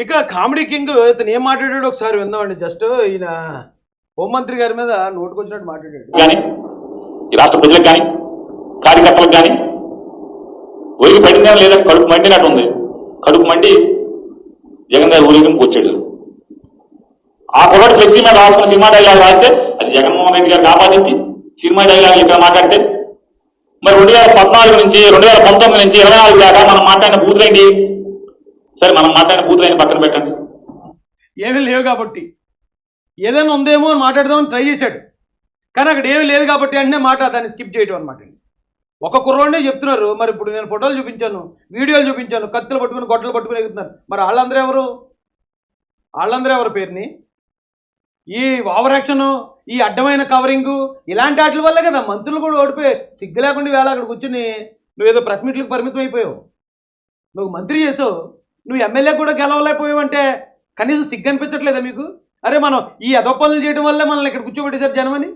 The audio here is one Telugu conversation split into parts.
ఇక కామెడీ కింగ్ ఇతను ఏం మాట్లాడాడు ఒకసారి విందామండి. జస్ట్ ఈయన హోంమంత్రి గారి మీద నోటుకొచ్చినట్టు మాట్లాడాడు. కానీ ఈ రాష్ట్ర ప్రజలకు కానీ కార్యకర్తలకు కానీ ఒలిగి పడిందా లేదా కడుపు మండినట్టు ఉంది. కడుపు మండి జగన్ గారు ఊరేగింపుకి వచ్చాడు. ఆ కుర్రాడు ఫ్లెక్సీ మీద రాసుకున్న సినిమా డైలాగ్ రాస్తే అది జగన్మోహన్ రెడ్డి గారికి ఆపాదించి సినిమా డైలాగ్ ఇక్కడ మాట్లాడితే మరి 2014 నుంచి 2019 నుంచి 24 దాకా మనం మాట్లాడిన బూతులేంటి? సరే మనం మాట్లాడిన బూతులైన పక్కన పెట్టండి. ఏమీ లేవు కాబట్టి ఏదైనా ఉందేమో అని మాట్లాడదామని ట్రై చేశాడు. కానీ అక్కడ ఏమీ లేదు కాబట్టి అంటే దాన్ని స్కిప్ చేయడం అనమాట. ఒక కుర్రోడే చెప్తున్నారు. మరి ఇప్పుడు నేను ఫోటోలు చూపించాను, వీడియోలు చూపించాను, కత్తులు పట్టుకుని గొడ్డలు పట్టుకుని ఎగుతున్నారు. మరి వాళ్ళందరూ ఎవరు పేరుని ఈ ఓవర్ యాక్షన్, ఈ అడ్డమైన కవరింగు ఇలాంటి వాటి వల్ల కదా మంత్రులు కూడా ఓడిపోయి సిగ్గు లేకుండా వేళ అక్కడ కూర్చుని నువ్వేదో ప్రెస్ మీట్లకు పరిమితం అయిపోయావు. నువ్వు మంత్రి చేసావు, నువ్వు ఎమ్మెల్యే కూడా గెలవలేకపోయావు అంటే కనీసం సిగ్గు అనిపించట్లేదా మీకు? అరే మనం ఈ అదొప్పలు చేయడం వల్లే మనల్ని ఇక్కడ కూర్చోబెట్టేశారు జనమని.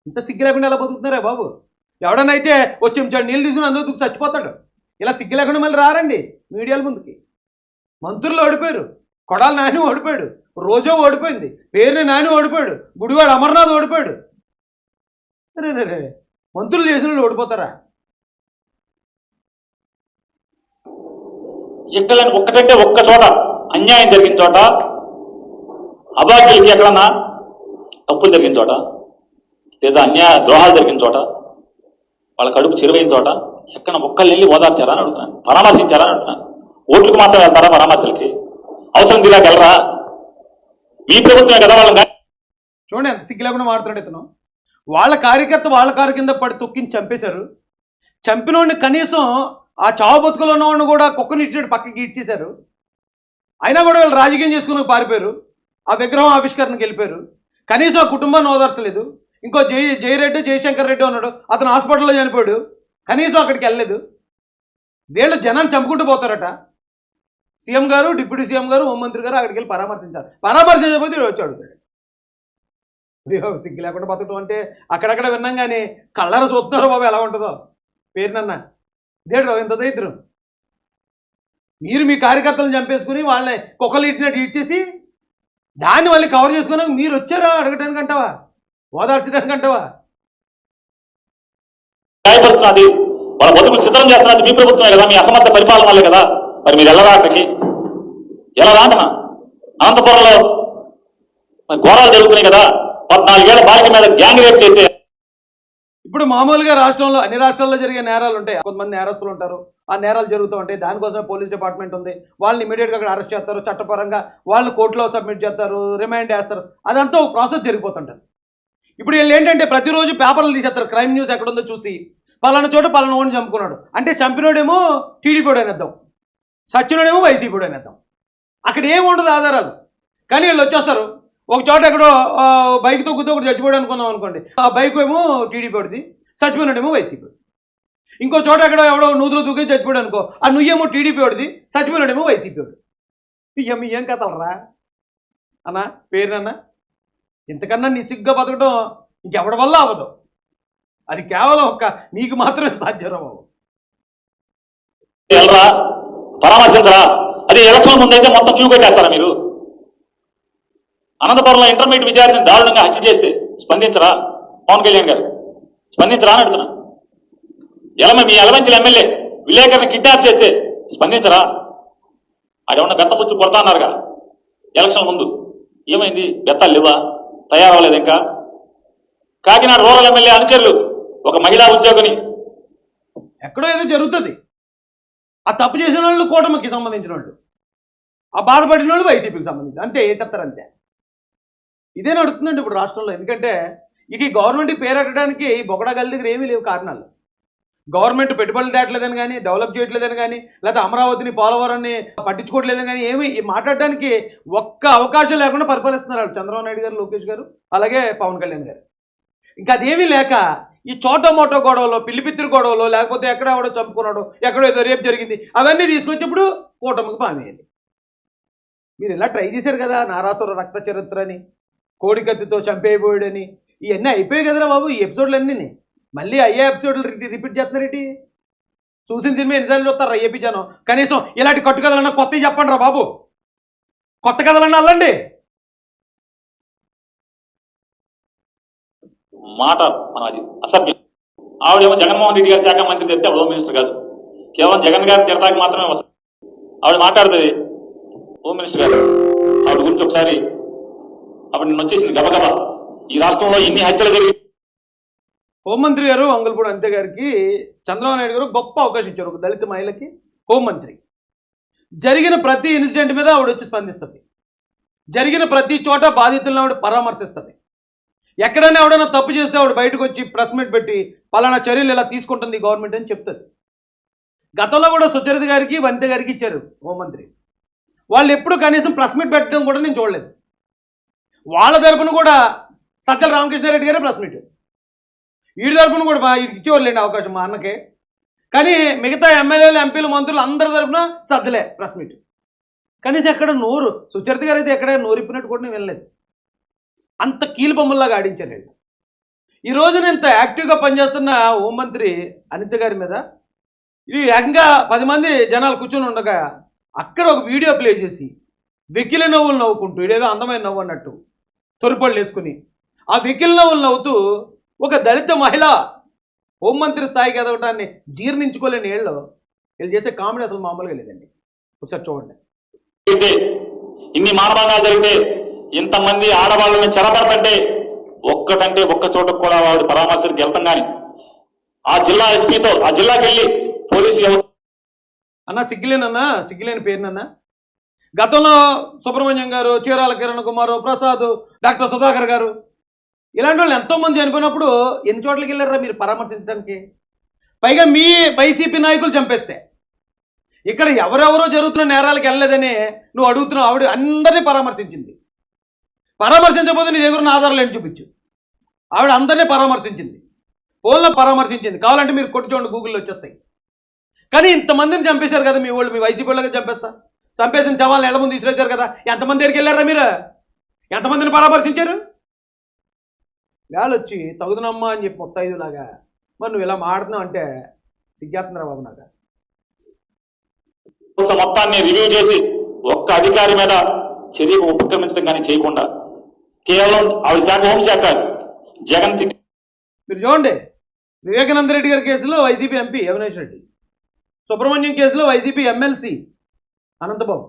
ఇంత సిగ్గు లేకుండా ఎలా బతుకుతున్నారా బాబు? ఎవడనైతే వచ్చి నీళ్ళు తీసుకుని అందరూ దుక్కు చచ్చిపోతాడు. ఇలా సిగ్గు లేకుండా మళ్ళీ రారండి మీడియాల ముందుకి. మంత్రులు ఓడిపోయారు, కొడాలి నాని ఓడిపోయాడు, రోజో ఓడిపోయింది, పేరుని నాని ఓడిపోయాడు, గుడివాడు అమర్నాథ్ ఓడిపోయాడు. అరే మంత్రులు చేసిన వాళ్ళు ఓడిపోతారా? ఎక్కడ ఒక్కటంటే ఒక్క చోట అన్యాయం జరిగిన చోట, అభాగ్యులకి ఎక్కడన్నా తప్పులు జరిగిన చోట, లేదా అన్యాయ ద్రోహాలు జరిగిన చోట, వాళ్ళ కడుపు చెరువైన చోట ఎక్కడ ఒక్కళ్ళు వెళ్ళి ఓదార్చారా అని అడుగుతున్నాను, పరామర్శించారా అని అడుగుతున్నాను. ఓట్లకు మాత్రం వెళ్తారా పరామర్శలకి? అవసరం దిగాక వెళ్ళరా? మీ ప్రభుత్వమే కదా వాళ్ళని. చూడండి ఎంత సిగ్గు లేకుండా మాడుతున్నాడు ఇతను. వాళ్ళ కార్యకర్త వాళ్ళ కారు కింద పడి తొక్కిని చంపేశారు. చంపినోడిని కనీసం ఆ చావు బతుకులో ఉన్నవాడిని కూడా కుక్కని ఇచ్చాడు, పక్కకి ఇచ్చేశారు. అయినా కూడా వీళ్ళు రాజకీయం చేసుకుని పారిపోయారు. ఆ విగ్రహం ఆవిష్కరణకి వెళ్ళిపోయారు. కనీసం ఆ కుటుంబాన్ని ఓదార్చలేదు. ఇంకో జయశంకర్ రెడ్డి ఉన్నాడు, అతను హాస్పిటల్లో చనిపోయాడు, కనీసం అక్కడికి వెళ్ళలేదు. వీళ్ళు జనాన్ని చంపుకుంటూ పోతారట. సీఎం గారు, డిప్యూటీ సీఎం గారు, హోంమంత్రి గారు అక్కడికి వెళ్ళి పరామర్శించారు. పరామర్శించకపోతే వచ్చాడు. సిగ్గు లేకుండా బతకడం అంటే అక్కడక్కడ విన్నాం కానీ కళ్ళర చూస్తున్నారు బాబు ఎలా ఉంటుందో. పేరునన్నా ఇదేంటో ఇంత దరిద్రం. మీరు మీ కార్యకర్తలను చంపేసుకుని వాళ్ళని కుక్కలు ఇచ్చినట్టు ఇచ్చేసి దాన్ని మళ్ళీ కవర్ చేసుకుని మీరు వచ్చారా అడగటానికి అంటావా, ఓదార్చడానికి అంటావా? గాయపరుస్తున్నది, వాళ్ళ బతుకులు చిత్రం చేస్తున్నది మీ ప్రభుత్వమే కదా, మీ అసమర్థ పరిపాలన వల్లే కదా. మరి మీరు ఎలా రాకకి ఎలా రాంటనా? అనంతపురంలో ఘోరాలు జరుగుతున్నాయి కదా. 14 ఏళ్ల బాలిక మీద గ్యాంగ్ రేప్ చేస్తే ఇప్పుడు మామూలుగా రాష్ట్రంలో అన్ని రాష్ట్రాల్లో జరిగే నేరాలు ఉంటాయి. కొంతమంది నేరస్తులు ఉంటారు, ఆ నేరాలు జరుగుతూ ఉంటాయి. దానికోసం పోలీస్ డిపార్ట్మెంట్ ఉంది. వాళ్ళని ఇమీడియట్గా అక్కడ అరెస్ట్ చేస్తారు, చట్టపరంగా వాళ్ళని కోర్టులో సబ్మిట్ చేస్తారు, రిమైండ్ చేస్తారు. అదంతా ఒక ప్రాసెస్ జరిగిపోతుంటుంది. ఇప్పుడు వీళ్ళు ఏంటంటే ప్రతిరోజు పేపర్లు తీసేస్తారు, క్రైమ్ న్యూస్ ఎక్కడుందో చూసి పలానా చోట పలానా ఓడిని చంపుకున్నాడు అంటే చంపినోడేమో టీడీపీ అనేద్దాం, సచ్చినోడేమో వైసీపీ అనేద్దాం. అక్కడ ఏమి ఉండదు ఆధారాలు. కానీ వీళ్ళు వచ్చేస్తారు. ఒక చోట ఎక్కడో బైక్ తొక్కుతూ ఒకటి చచ్చిపోయాడు అనుకున్నాం అనుకోండి, ఆ బైక్ ఏమో టీడీపీ వాడిది, చచ్చిపోయినాడేమో వైసీపీ. ఇంకో చోట ఎక్కడో ఎవడో నూతులు దూకి చచ్చిపోయాడు అనుకో, ఆ నుయ్యేమో టీడీపీ వాడిది, చచ్చిపోయినాడేమో వైసీపీ వాడు. ఏం కథలరా అన్నా పేరునన్నా? ఇంతకన్నా నిసిగ్గా బతకడం ఇంకెవడి వల్ల అవ్వదు. అది కేవలం నీకు మాత్రమే సాధ్యం బాబు. పరామర్శించరా? అది ఎలక్షన్ ముందైతే మొత్తం క్యూ పెట్టేస్తారా మీరు? అనంతపురంలో ఇంటర్మీడియట్ విద్యార్థిని దారుణంగా హత్య చేస్తే స్పందించరా పవన్ కళ్యాణ్ గారు? స్పందించరా అని అడుగుతున్నా. మీ ఎలమంచిల ఎమ్మెల్యే విలేకరుని కిడ్నాప్ చేస్తే స్పందించరా? ఆడేమన్నా బెత్త పుచ్చు కొడతా అన్నారుగా ఎలక్షన్ ముందు. ఏమైంది? బెత్తాలు లేవా? తయారవ్వలేదు ఇంకా. కాకినాడ రూరల్ ఎమ్మెల్యే అనుచరులు ఒక మహిళా ఉద్యోగిని ఎక్కడో ఏదో జరుగుతుంది. ఆ తప్పు చేసిన వాళ్ళు కూటమికి సంబంధించిన వాళ్ళు, ఆ బాధపడిన వాళ్ళు వైసీపీకి సంబంధించి అంతే. ఏ చెప్తారంతే. ఇదే నడుతుందండి ఇప్పుడు రాష్ట్రంలో. ఎందుకంటే ఇక ఈ గవర్నమెంట్కి పేరెట్టడానికి బొగడగల దగ్గర ఏమీ లేవు కారణాలు. గవర్నమెంట్ పెట్టుబడులు తేయట్లేదని కానీ, డెవలప్ చేయట్లేదని కానీ, లేకపోతే అమరావతిని పోలవరాన్ని పట్టించుకోవట్లేదని కానీ ఏమి మాట్లాడడానికి ఒక్క అవకాశం లేకుండా పరిపాలిస్తున్నారు చంద్రబాబు నాయుడు గారు, లోకేష్ గారు, అలాగే పవన్ కళ్యాణ్ గారు. ఇంకా అదేమీ లేక ఈ చోటమోటో గొడవలో, పిల్లిపిత్తిరి గొడవలో, లేకపోతే ఎక్కడ ఎవడో చంపుకున్నాడో, ఎక్కడో ఏదో రేపు జరిగింది, అవన్నీ తీసుకొచ్చినప్పుడు కూటమికి పామేయండి. మీరు ఇలా ట్రై చేశారు కదా, నారాసుర రక్త చరిత్ర అని, కోడికత్తితో చంపేయబోయాడని, ఇవన్నీ అయిపోయాయి కదరా బాబు. ఈ ఎపిసోడ్లన్నీ మళ్ళీ అయ్యే ఎపిసోడ్లు రిపీట్ చేస్తున్నారేంటి? చూసిన సినిమా ఎన్నిసార్లు చూస్తారా ఏపీ జనం? కనీసం ఇలాంటి కట్టుకథలన్నా కొత్తవి చెప్పండి రా బాబు. కొత్త కథలన్నీ అల్లండి. మాట అది అసభ్యం. ఆవిడేమో జగన్మోహన్ రెడ్డి గారి శాఖ మంత్రి తెస్తే హోమ్ మినిస్టర్ కాదు, కేవలం జగన్ గారి తిరడానికి మాత్రమే వస్తుంది. ఆవిడ మాట్లాడుతుంది హోమ్ మినిస్టర్ గారు. ఆవిడ గురించి ఒకసారి అప్పుడు నిన్న వచ్చేసింది గబగబా, ఈ రాష్ట్రంలో ఇన్ని హత్యలు జరిగి. హోంమంత్రి గారు వంగల్పూడి అనిత గారికి చంద్రబాబు నాయుడు గారు గొప్ప అవకాశం ఇచ్చారు, ఒక దళిత మహిళకి హోంమంత్రి. జరిగిన ప్రతి ఇన్సిడెంట్ మీద ఆవిడ వచ్చి స్పందిస్తుంది, జరిగిన ప్రతి చోట బాధితులను ఆవిడ పరామర్శిస్తుంది. ఎక్కడైనా ఎవడైనా తప్పు చేస్తే ఆవిడ బయటకు వచ్చి ప్రెస్ మీట్ పెట్టి పలానా చర్యలు ఇలా తీసుకుంటుంది గవర్నమెంట్ అని చెప్తుంది. గతంలో కూడా సుచరిత గారికి వనిత గారికి ఇచ్చారు హోంమంత్రి. వాళ్ళు ఎప్పుడు కనీసం ప్రెస్ మీట్ పెట్టడం కూడా నేను చూడలేదు. వాళ్ళ తరపున కూడా సజ్జల రామకృష్ణారెడ్డి గారే ప్రెస్ మీట్, వీడి తరపున కూడా ఇచ్చేవాళ్ళండి అవకాశం మా అన్నకే. కానీ మిగతా ఎమ్మెల్యేలు ఎంపీలు మంత్రులు అందరి తరపున సజ్జలే ప్రెస్ మీట్. కనీసం ఎక్కడ నోరు సుచరిత గారు అయితే ఎక్కడ నోరిప్పినట్టు కూడా నేను వినలేదు. అంత కీలుబొమ్మల్లాగా ఆడించారు వీళ్ళు. ఈ రోజున ఇంత యాక్టివ్గా పనిచేస్తున్న హోంమంత్రి అనిత గారి మీద ఇది ఏకంగా 10 మంది జనాలు కూర్చొని ఉండగా అక్కడ ఒక వీడియో ప్లే చేసి వెకిలి నవ్వులు నవ్వుకుంటూ ఇదేదో అందమైన నవ్వు అన్నట్టు తొరిపళ్ళు వేసుకుని ఆ వెకిలి నవ్వులు నవ్వుతూ ఒక దళిత మహిళ హోంమంత్రి స్థాయికి ఎదగటాన్ని జీర్ణించుకోలేని వీళ్ళు చేసే కామెడీ అసలు మామూలుగా లేదండి. ఒకసారి చూడండి. ఇన్ని మానభంగాలు జరిగితే, ఇంతమంది ఆడవాళ్ళని చెరబడతంటే ఒక్కటంటే ఒక్క చోటకు కూడా వాడు పరామర్శకు వెళ్తాం. కానీ ఆ జిల్లా ఎస్పీతో ఆ జిల్లాకి వెళ్ళి పోలీసు అన్న సిగ్గులేని పేరునన్నా. గతంలో సుబ్రహ్మణ్యం గారు, చీరాల కిరణ్ కుమార్, ప్రసాద్, డాక్టర్ సుధాకర్ గారు ఇలాంటి వాళ్ళు ఎంతోమంది చనిపోయినప్పుడు ఎన్ని చోట్లకి వెళ్ళారా మీరు పరామర్శించడానికి? పైగా మీ వైసీపీ నాయకులు చంపేస్తే ఇక్కడ ఎవరెవరో జరుగుతున్న నేరాలకు వెళ్ళలేదని నువ్వు అడుగుతున్నావు. ఆవిడ అందరినీ పరామర్శించింది. పరామర్శించకపోతే నీ దగ్గర ఉన్న ఆధారాలు ఏంటి చూపించు. ఆవిడ అందరినీ పరామర్శించింది, ఫోన్లో పరామర్శించింది. కావాలంటే మీరు కొట్టి చూడండి, గూగుల్లో వచ్చేస్తాయి. కానీ ఇంతమందిని చంపేశారు కదా మీ వాళ్ళు, మీ వైసీపీ వాళ్ళకి చంపేసిన శవాలను ఎళ్ళ ముందు తీసుకొచ్చారు కదా. ఎంతమంది దగ్గరికి వెళ్ళారా మీరు? ఎంతమందిని పరామర్శించారు? వాళ్ళు వచ్చి తగుదనమ్మా అని చెప్పి 35 లాగా మరి నువ్వు ఇలా మాడుతున్నావు అంటే సిగ్గేస్తున్నారా బాబు నాకు? మొత్తాన్ని రివ్యూ చేసి ఒక్క అధికారి మీద చర్యకు ఉపక్రమించడం కానీ చేయకుండా కేవలం ఆవిడ శాఖ హోంశాఖ జగన్ మీరు చూడండి. వివేకానంద రెడ్డి గారి కేసులో వైసీపీ ఎంపీ అవినాష్ రెడ్డి, సుబ్రహ్మణ్యం కేసులో YCP MLC Anantha Babu,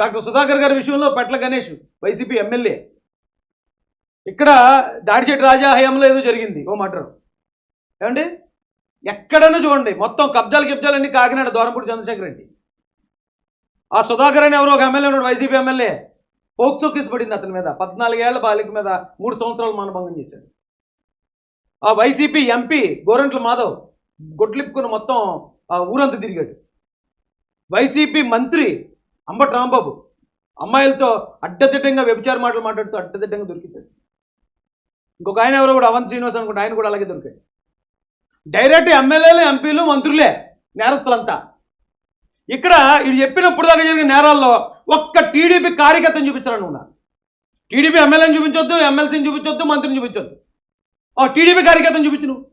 doctor Sudhakar గారి విషయంలో పెట్ల గణేష్ వైసీపీ ఎమ్మెల్యే. ఇక్కడ దాడిశెట్టి రాజా హయాంలో ఏదో జరిగింది, ఓ మర్డర్. ఏమండి ఎక్కడైనా చూడండి మొత్తం కబ్జాలన్నీ కాకినాడ దూరంపూడి చంద్రశేఖర్ రెడ్డి. ఆ సుధాకర్ అని ఎవరో ఒక ఎమ్మెల్యే ఉన్నాడు, వైసీపీ ఎమ్మెల్యే. పోక్సో కేసు పడింది అతని మీద, 14 ఏళ్ల బాలిక మీద 3 సంవత్సరాలు మానభంగం చేశాడు. ఆ వైసీపీ ఎంపీ గోరంట్ల మాధవ్ గొడ్లిప్పుకుని మొత్తం ఊరంతా తిరిగాడు. వైసీపీ మంత్రి అంబటి రాంబాబు అమ్మాయిలతో అడ్డదిడ్డంగా వ్యభిచార మాటలు మాట్లాడుతూ అడ్డదిడ్డంగా దొరికించాడు. ఇంకొక ఆయన ఎవరో కూడా అవంత్ శ్రీనివాస్ అనుకుంటే ఆయన కూడా అలాగే దొరికాడు. డైరెక్ట్ ఎమ్మెల్యేలు, ఎంపీలు, మంత్రులే నేరస్తులంతా. ఇక్కడ ఇది చెప్పినప్పుడు దాకా జరిగిన నేరాల్లో ఒక్క టీడీపీ కార్యకర్తను చూపించాలని ఉన్నా. టీడీపీ ఎమ్మెల్యేని చూపించొద్దు, ఎమ్మెల్సీని చూపించొద్దు, మంత్రిని చూపించొద్దు, టీడీపీ కార్యకర్తను చూపించు. నువ్వు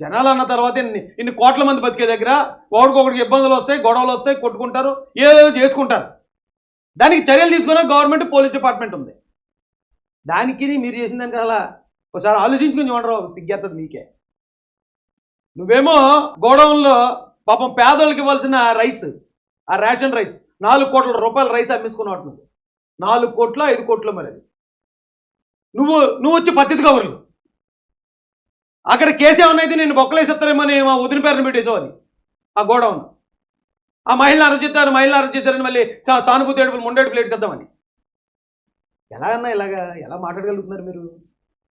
జనాలు అన్న తర్వాత ఇన్ని కోట్ల మంది బతికే దగ్గర ఒకడికొకడికి ఇబ్బందులు వస్తాయి, గొడవలు వస్తాయి, కొట్టుకుంటారు, ఏదో చేసుకుంటారు. దానికి చర్యలు తీసుకునే గవర్నమెంట్, పోలీస్ డిపార్ట్మెంట్ ఉంది. దానికి మీరు చేసిన దానికి అలా ఒకసారి ఆలోచించుకుని చూడరు, సిగ్గేస్తుంది మీకే. నువ్వేమో గోడౌన్లో పాపం పేదోళ్ళకి ఇవ్వాల్సిన రైస్, ఆ రేషన్ రైస్ 4 కోట్ల రూపాయల రైస్ అమ్మేసుకున్నావు. నువ్వు 4 కోట్ల 5 కోట్ల మరి అది. నువ్వు వచ్చి పద్ధతి కవర్లు అక్కడ కేసు ఏమన్నా అయితే నేను బొక్కలేసేస్తారేమని మా వదిన పేరుని పెట్టేసావు. అది ఆ గోడౌన్. ఆ మహిళను అరెస్ట్ చేశారని మళ్ళీ సానుభూతి ఏడుపులు, ముండేడుపులు ఏడుచేద్దామని. ఎలా అన్నా ఇలాగా ఎలా మాట్లాడగలుగుతున్నారు మీరు?